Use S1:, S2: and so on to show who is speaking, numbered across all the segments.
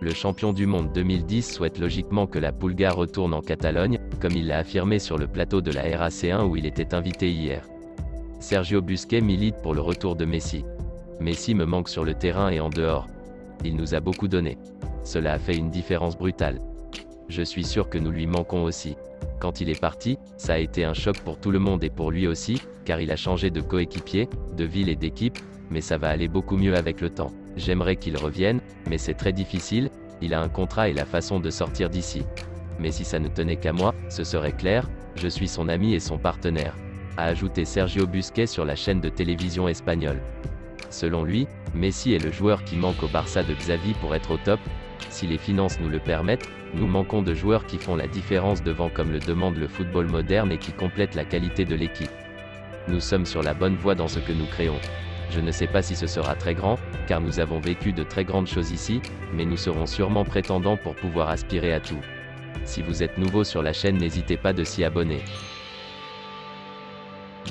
S1: Le champion du monde 2010 souhaite logiquement que la Pulga retourne en Catalogne, comme il l'a affirmé sur le plateau de la RAC1 où il était invité hier. Sergio Busquets milite pour le retour de Messi. Messi me manque sur le terrain et en dehors. Il nous a beaucoup donné. Cela a fait une différence brutale. Je suis sûr que nous lui manquons aussi. Quand il est parti, ça a été un choc pour tout le monde et pour lui aussi, car il a changé de coéquipier, de ville et d'équipe, mais ça va aller beaucoup mieux avec le temps. J'aimerais qu'il revienne, mais c'est très difficile, il a un contrat et la façon de sortir d'ici. Mais si ça ne tenait qu'à moi, ce serait clair, je suis son ami et son partenaire. A ajouté Sergio Busquets sur la chaîne de télévision espagnole. Selon lui, Messi est le joueur qui manque au Barça de Xavi pour être au top. Si les finances nous le permettent, nous manquons de joueurs qui font la différence devant comme le demande le football moderne et qui complètent la qualité de l'équipe. Nous sommes sur la bonne voie dans ce que nous créons. Je ne sais pas si ce sera très grand, car nous avons vécu de très grandes choses ici, mais nous serons sûrement prétendants pour pouvoir aspirer à tout. Si vous êtes nouveau sur la chaîne, n'hésitez pas de s'y abonner.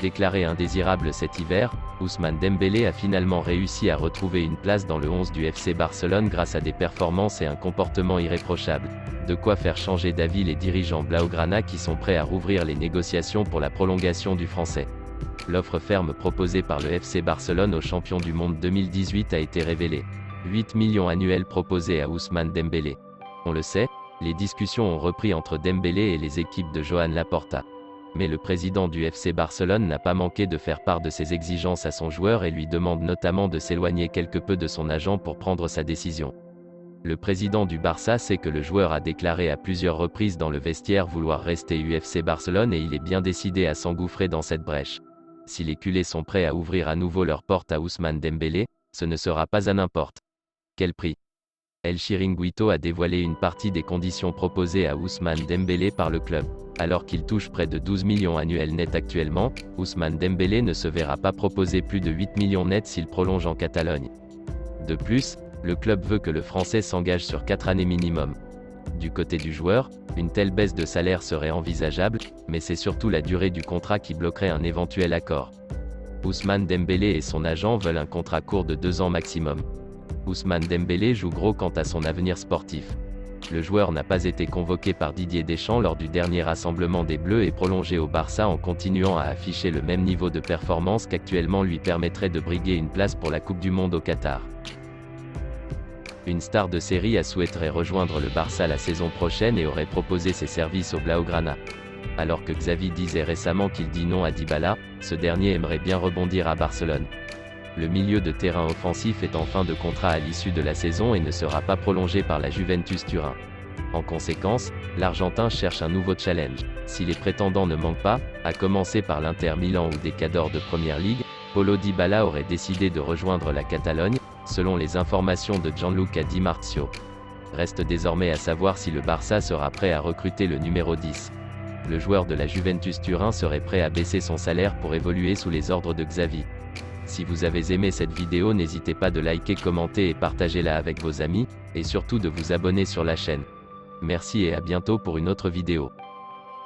S1: Déclaré indésirable cet hiver, Ousmane Dembélé a finalement réussi à retrouver une place dans le 11 du FC Barcelone grâce à des performances et un comportement irréprochable. De quoi faire changer d'avis les dirigeants blaugrana qui sont prêts à rouvrir les négociations pour la prolongation du Français. L'offre ferme proposée par le FC Barcelone au champion du monde 2018 a été révélée. 8 millions annuels proposés à Ousmane Dembélé. On le sait, les discussions ont repris entre Dembélé et les équipes de Joan Laporta. Mais le président du FC Barcelone n'a pas manqué de faire part de ses exigences à son joueur et lui demande notamment de s'éloigner quelque peu de son agent pour prendre sa décision. Le président du Barça sait que le joueur a déclaré à plusieurs reprises dans le vestiaire vouloir rester UFC Barcelone et il est bien décidé à s'engouffrer dans cette brèche. Si les culés sont prêts à ouvrir à nouveau leurs portes à Ousmane Dembélé, ce ne sera pas à n'importe quel prix. El Chiringuito a dévoilé une partie des conditions proposées à Ousmane Dembélé par le club. Alors qu'il touche près de 12 millions annuels nets actuellement, Ousmane Dembélé ne se verra pas proposer plus de 8 millions nets s'il prolonge en Catalogne. De plus, le club veut que le Français s'engage sur 4 années minimum. Du côté du joueur, une telle baisse de salaire serait envisageable, mais c'est surtout la durée du contrat qui bloquerait un éventuel accord. Ousmane Dembélé et son agent veulent un contrat court de 2 ans maximum. Ousmane Dembélé joue gros quant à son avenir sportif. Le joueur n'a pas été convoqué par Didier Deschamps lors du dernier rassemblement des Bleus et prolongé au Barça en continuant à afficher le même niveau de performance qu'actuellement lui permettrait de briguer une place pour la Coupe du Monde au Qatar. Une star de Serie A souhaiterait rejoindre le Barça la saison prochaine et aurait proposé ses services au Blaugrana. Alors que Xavi disait récemment qu'il dit non à Dybala, ce dernier aimerait bien rebondir à Barcelone. Le milieu de terrain offensif est en fin de contrat à l'issue de la saison et ne sera pas prolongé par la Juventus Turin. En conséquence, l'Argentin cherche un nouveau challenge. Si les prétendants ne manquent pas, à commencer par l'Inter Milan ou des cadors de Première Ligue, Paulo Dybala aurait décidé de rejoindre la Catalogne, selon les informations de Gianluca Di Marzio. Reste désormais à savoir si le Barça sera prêt à recruter le numéro 10. Le joueur de la Juventus Turin serait prêt à baisser son salaire pour évoluer sous les ordres de Xavi. Si vous avez aimé cette vidéo, n'hésitez pas de liker, commenter et partager-la avec vos amis, et surtout de vous abonner sur la chaîne. Merci et à bientôt pour une autre vidéo.